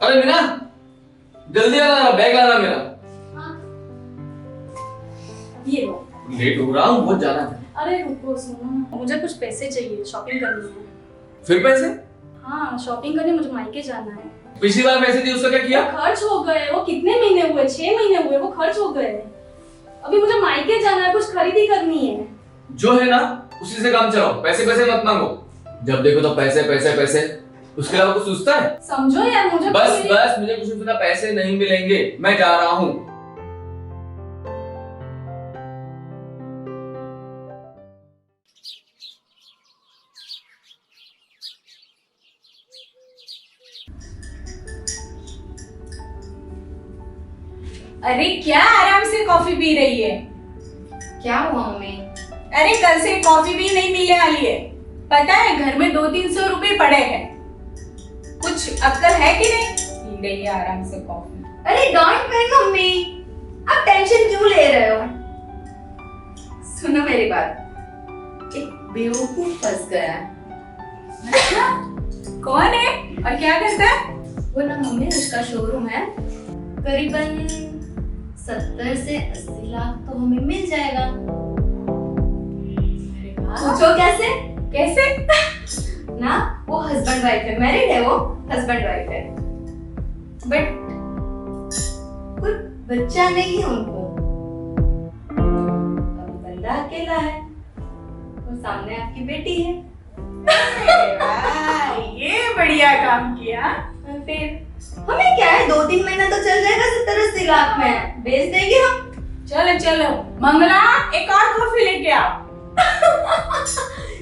अरे मीना, जल्दी आना, बैग लाना मेरा। हाँ। ये लो। लेट हो रहा हूँ, बहुत जाना है। अरे रुको, सुनो, मुझे कुछ पैसे चाहिए, शॉपिंग करनी है। फिर पैसे? हाँ, शॉपिंग करने मुझे मायके जाना है। पिछली बार पैसे दिए, उसका क्या किया? वो खर्च हो गए। वो कितने महीने हुए? 6 महीने हुए, वो खर्च हो गए। अभी मुझे मायके जाना है, कुछ खरीदी करनी है। जो है ना, उसी से काम चलाओ, पैसे पैसे मत मांगो। जब देखो तो पैसे पैसे पैसे, उसके अलावा कुछ सोचता है? समझो यार, मुझे बस बस, मुझे कुछ नहीं, पैसे नहीं मिलेंगे, मैं जा रहा हूँ। अरे क्या आराम से कॉफी पी रही है? क्या हुआ मम्मी? अरे कल से कॉफी भी नहीं मिलने वाली है। पता है घर में 200-300 रुपए पड़े हैं। कुछ अक्ल है कि नहीं? पी रही है आराम से कॉफी। अरे डोंट वरी मम्मी, आप टेंशन क्यों ले रहे हो? सुनो मेरी बात, एक बेवकूफ फंस गया है। अच्छा, कौन है और क्या करता है? वो ना मम्मी, उसका शोरूम है, करीबन 70 से 80 लाख तो हमें मिल जाएगा। पूछो कैसे? कैसे? ना वो हस्बैंड वाइफ है, मैरिड है, वो हस्बैंड वाइफ है, बट कोई बच्चा नहीं है उनको। अब बंदा अकेला है और सामने आपकी बेटी है। अरे वाह, ये बढ़िया काम किया। और फिर हमें क्या है, 2-3 महीना तो चल जाएगा, 70-80 लाख में बेच देंगे हम। चलो चलो मंगला, एक और कॉफी लेके आओ।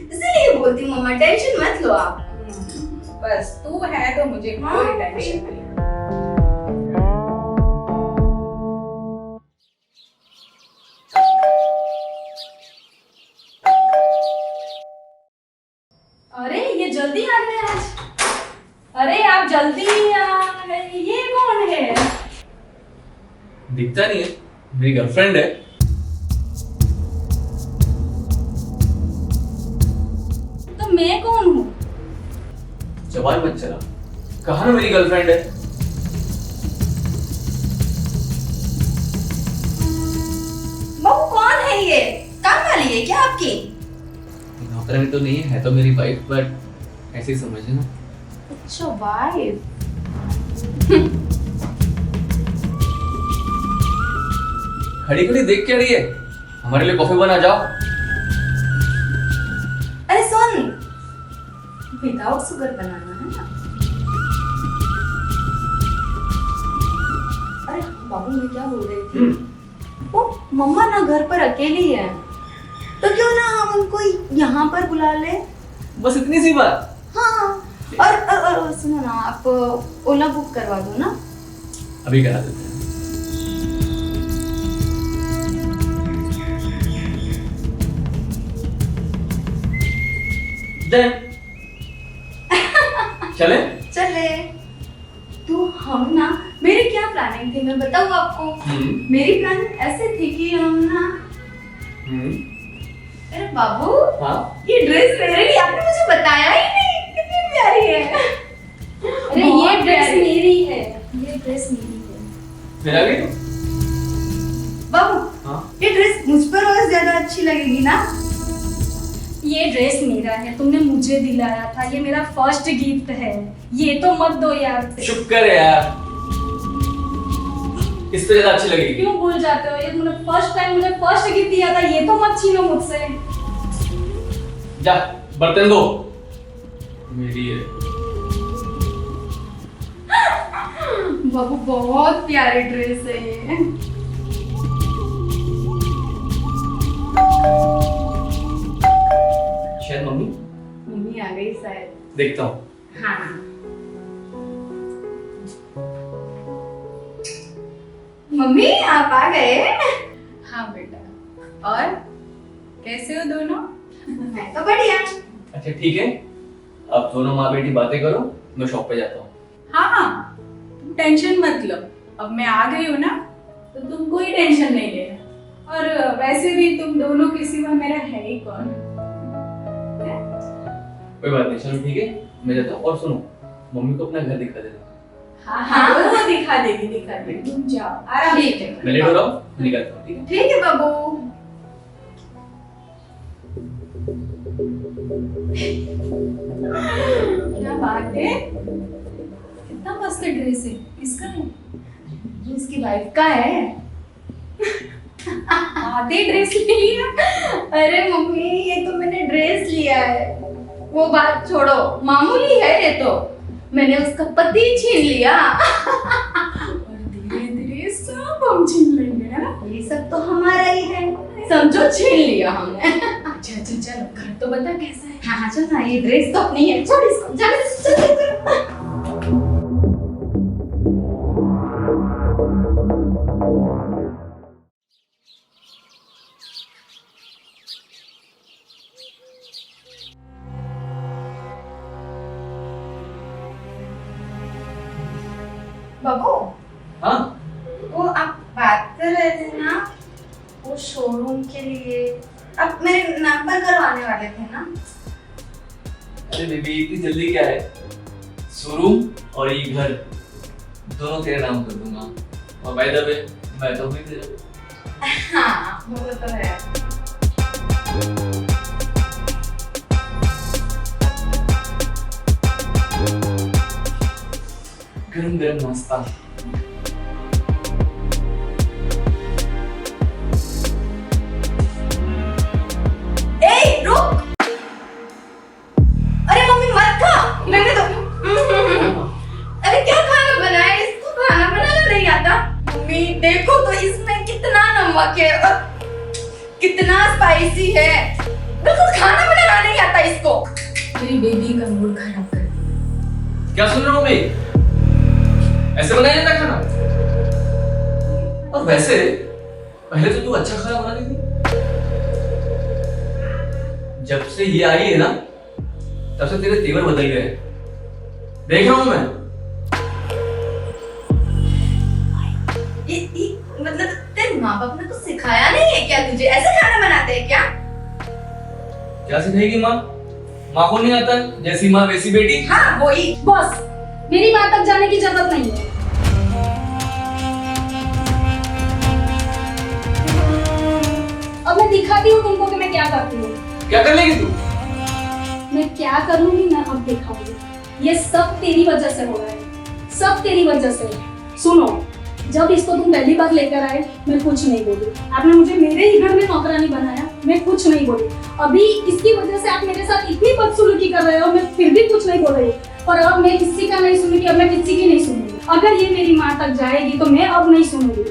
इसलिए बोलती हूँ मम्मा, टेंशन मत लो आप। बस तू है तो मुझे कोई टेंशन नहीं। अरे ये जल्दी आ गए आज। अरे आप जल्दी आ गए। ये कौन है? दिखता नहीं है, मेरी गर्लफ्रेंड है। तो मैं कौन हूँ? जवान मत चला, कहा ना मेरी गर्लफ्रेंड है। बहू कौन है ये? काम वाली है क्या आपकी? नौकरानी तो नहीं है तो मेरी वाइफ, बट ऐसे ही समझे ना। अच्छा वाइफ। खड़ी खड़ी देख क्या रही है? हमारे लिए कॉफी बना, जाओ। अरे सुन, विदाउट शुगर बनाना है ना। अरे बाबू, मैं क्या बोल रही थी, वो मम्मा ना घर पर अकेली है, तो क्यों ना हम उनको यहाँ पर बुला ले। बस इतनी सी बात। हाँ, और सुनो ना, आप ओला बुक करवा दो ना। अभी करा देते हैं। चले? चले। तो हम ना, मेरी क्या प्लानिंग थी मैं बताऊँ आपको। मेरी प्लानिंग ऐसे थी कि हम ना, अरे बाबू, हाँ? ये ड्रेस मेरे लिए आपने मुझे बताया ही नहीं, कितनी प्यारी है। अरे ये ड्रेस मेरी है, ये ड्रेस मेरी है। मेरा भी? बाबू, हाँ? ये ड्रेस मुझ पर और ज्यादा अच्छी लगेगी ना? ये ड्रेस मेरा है, तुमने मुझे दिलाया था, ये मेरा फर्स्ट गिफ्ट है, ये तो मत दो यार। शुक्र है यार, इस पे ज्यादा अच्छी लगेगी। क्यों भूल जाते हो? ये तुमने फर्स्ट टाइम मुझे फर्स्ट गिफ्ट दिया था, ये तो मत छीनो मुझसे। जा, बर्तन दो, मेरी है। बाबू बहुत प्यारी ड्रेस है ये। शायद मम्मी मम्मी आ गई शायद। देखता हूँ। हाँ। मम्मी आप आ गए? हाँ बेटा, और कैसे हो दोनों? मैं तो बढ़िया। अच्छा ठीक है, अब दोनों माँ बेटी बातें करो, मैं शॉप पे जाता हूँ। हाँ, तुम टेंशन मत लो, अब मैं आ गई हूँ ना, तो तुम कोई टेंशन नहीं लेना। और वैसे भी तुम दोनों के सिवा मेरा है ही कौन? कोई बात नहीं, चलो ठीक है, मैं जाता हूँ। और सुनो, मम्मी को अपना घर दिखा देना। हाँ हाँ वो दिखा देगी तुम जाओ आराम ठीक से। है मैं लेट हो रहा हूँ, निकलता हूँ, ठीक है? ठीक है बाबू। क्या बात है, कितना मस्त ड्रेस है, किसका है? ये इसकी वाइफ का है। आधे ड्रेस ले लिया। अरे मम्मी ये तो मैंने ड्रेस लिया है, वो बात छोड़ो, मामूली है ये तो, मैंने उसका पति छीन लिया। और धीरे धीरे सब हम छीन लेंगे है ना। ये सब तो हमारा ही है, समझो छीन लिया हमने। अच्छा अच्छा चलो घर तो बता कैसा है। हाँ हाँ चल ना, ये ड्रेस तो अपनी है, छोड़ इसको, चल चल चल। बाबू हाँ, वो आप बात कर रहे थे ना वो शोरूम के लिए, आप मेरे नाम पर करवाने वाले थे ना? अरे बेबी इतनी जल्दी क्या है? शोरूम और ये घर दोनों तेरे नाम कर दूंगा। और बाय द वे मैं तो भी तेरा। हाँ वो तो है। गरम गरम नाश्ता। ए रुक, अरे मम्मी मत खा, रहने दो। अरे क्या खाना बनाया है? इसको खाना बनाना नहीं आता? मम्मी देखो तो इसमें कितना नमक है और कितना स्पाइसी है, बिल्कुल खाना बनाना नहीं आता इसको। मेरी बेबी का मूड खराब कर दिया। क्या सुन रहा हूँ मैं? ऐसे बनाया जाता है खाना? और वैसे पहले तो तू अच्छा खाना बनाती थी। जब से ये आई है ना तब से तेरे तेवर बदल गए। देख रहा हूं मैं। ये मतलब तेरे माँ बाप ने कुछ सिखाया नहीं है क्या तुझे? ऐसे खाना बनाते हैं क्या? क्या सिखाएगी माँ? माँ को नहीं आता है? जैसी माँ वैसी बेटी। हाँ वही। बस मेरी माँ तक जाने की जरूरत नहीं है। अब मैं दिखाती हूँ तुमको कि मैं क्या करती हूँ। क्या कर लेगी तू? मैं क्या करूंगी ना अब दिखाऊंगी। ये सब तेरी वजह से हो रहा है, सब तेरी वजह से। सुनो, जब इसको तुम पहली बार लेकर आए मैं कुछ नहीं बोली। आपने मुझे मेरे ही घर में नौकरानी बनाया, मैं कुछ नहीं बोली। अभी इसकी वजह से आप मेरे साथ इतनी बदसलूकी कर रहे हो, मैं फिर भी कुछ नहीं बोल रही हूँ। और अब मैं किसी का नहीं सुनूंगी, अब मैं किसी की नहीं सुनूंगी। अगर ये मेरी माँ तक जाएगी तो मैं अब नहीं सुनूंगी।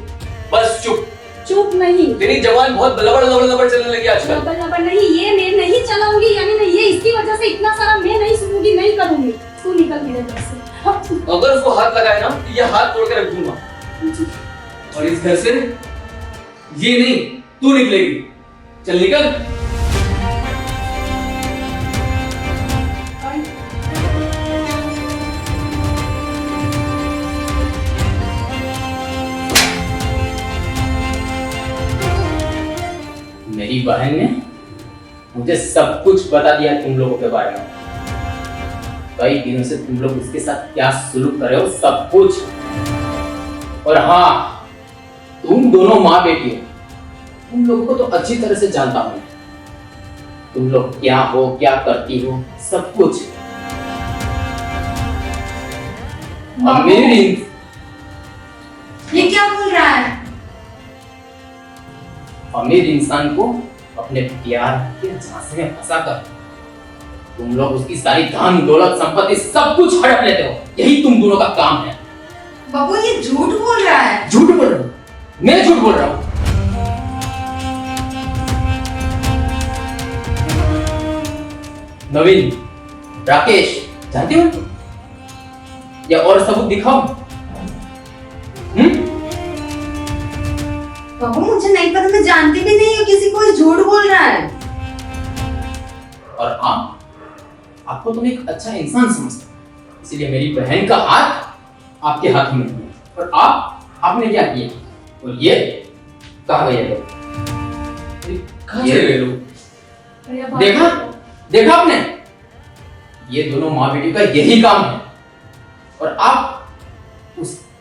बस चुप। चुप नहीं। तेरी जवान बहुत लबड़ लबड़ लबड़ चलने लगी आजकल। लबड़ लबड़ नहीं, ये मैं नहीं चलाऊंगी, यानी नहीं, ये इसकी वजह से इतना सारा मैं नहीं सुनूंगी, नहीं करूंगी। तू निकल मेरे घर से। अगर उसको हाथ लगाए ना तो ये हाथ तोड़ के रख दूंगा। और इस घर से ये नहीं तू निकलेगी। चल निकल। मेरी बहन ने मुझे सब कुछ बता दिया तुम लोगों के बारे में। कई दिनों से तुम लोग उसके साथ क्या सुलूक कर रहे हो, सब कुछ। और हाँ, तुम दोनों माँ बेटी हो, तुम लोगों को तो अच्छी तरह से जानता हूं। तुम लोग क्या हो, क्या करती हो, सब कुछ। अमीर ये क्या बोल रहा है? अमीर इंसान को अपने प्यार के झांसे में फंसाकर तुम लोग उसकी सारी धन दौलत संपत्ति सब कुछ हड़प लेते हो। यही तुम दोनों का काम है। बाबू ये झूठ बोल रहा है। झूठ बोल रहा हूँ? मैं झूठ बोल रहा हूँ? नवीन, राकेश, जानते हो तुम? या और सबूत दिखाओ। बाबू मुझे नहीं पता, मैं जानती भी नहीं हूँ किसी को, झूठ बोल रहा है। और आपको तुम एक अच्छा इंसान समझते हो, इसलिए मेरी बहन का हाथ आपके हाथ में है। और आपने क्या किया? और ये कहाँ गए लोग? कहाँ चले गए लोग? देखा आपने? ये दोनों माँ बेटी का यही काम है। और आप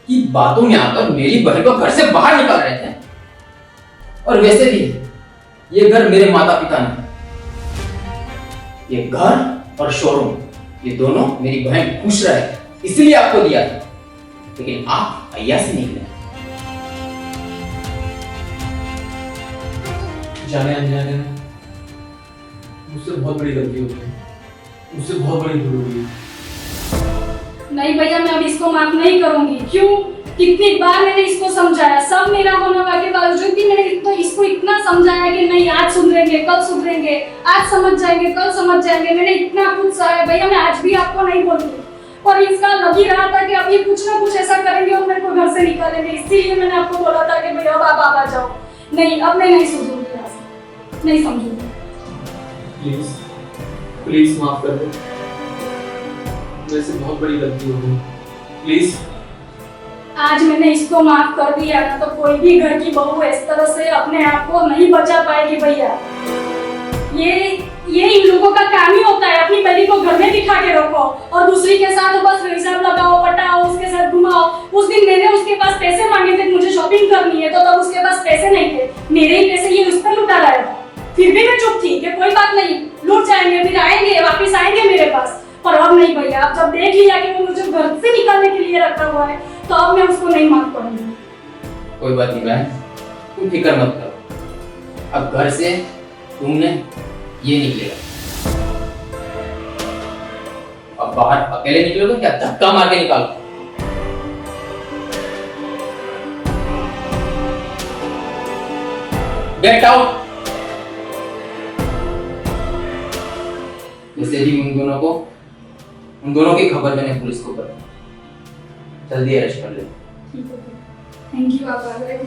कि बातों में आकर मेरी बहन को घर से बाहर निकाल रहे थे। और वैसे भी ये घर मेरे माता पिता ने, ये घर और शोरूम ये दोनों मेरी बहन खुश रहे इसलिए आपको दिया था, लेकिन आप अय्यासी निकले। जाने अनजाने में मुझसे बहुत बड़ी गलती हो गई, मुझसे बहुत बड़ी भूल हो गई। नहीं भैया, मैं अब इसको माफ नहीं करूंगी। क्यों? कितनी बार मैंने इसको समझाया, सब मेरा होने के बावजूद भी मैंने इसको इतना समझाया कि नहीं आज सुधरेंगे, कल सुधरेंगे, आज समझ जाएंगे, कल समझ जाएंगे। मैंने इतना कुछ सहा भैया, मैं आज भी आपको नहीं बोलती। और इसका लग ही रहा था कि अब ये कुछ ना कुछ ऐसा करेंगे और मेरे को घर से निकालेंगे, इसीलिए मैंने आपको बोला था कि भैया अब आप आ जाओ। नहीं, अब मैं नहीं सुधरूंगी, नहीं समझूंगी। प्लीज प्लीज माफ कर दो, मेरे से बहुत बड़ी गलती हो गई, प्लीज। आज मैंने इसको माफ कर दिया ना तो कोई भी घर की बहू इस तरह से अपने आप को नहीं बचा पाएगी भैया। ये इन लोगों का काम ही होता है, अपनी बेटी को घर में बिठा के रखो और दूसरी के साथ बस हिसाब लगाओ, पटाओ, उसके साथ घुमाओ। उस दिन मैंने उसके पास पैसे मांगे थे, मुझे शॉपिंग करनी है, तो तब उसके पास पैसे नहीं थे, मेरे ही पैसे ये उस पर लुटा रहा था। फिर भी मैं चुप थी कि कोई बात नहीं, लूट जाएंगे, फिर आएंगे, वापिस आएंगे मेरे पास। पर अब नहीं भैया, अब जब देख लिया कि वो मुझे घर से निकालने के लिए रखा हुआ है, तो अब मैं उसको नहीं माफ करूंगी। कोई बात नहीं बहन, तुम फिक्र मत करो। अब घर से तुमने ये निकलेगा। अब बाहर अकेले निकलोगे क्या धक्का मार के निकालो? Get out. वैसे भी उन दोनों की खबर मैंने पुलिस को कर जल्दी अरेस्ट कर ले। थैंक यू आप आ गए।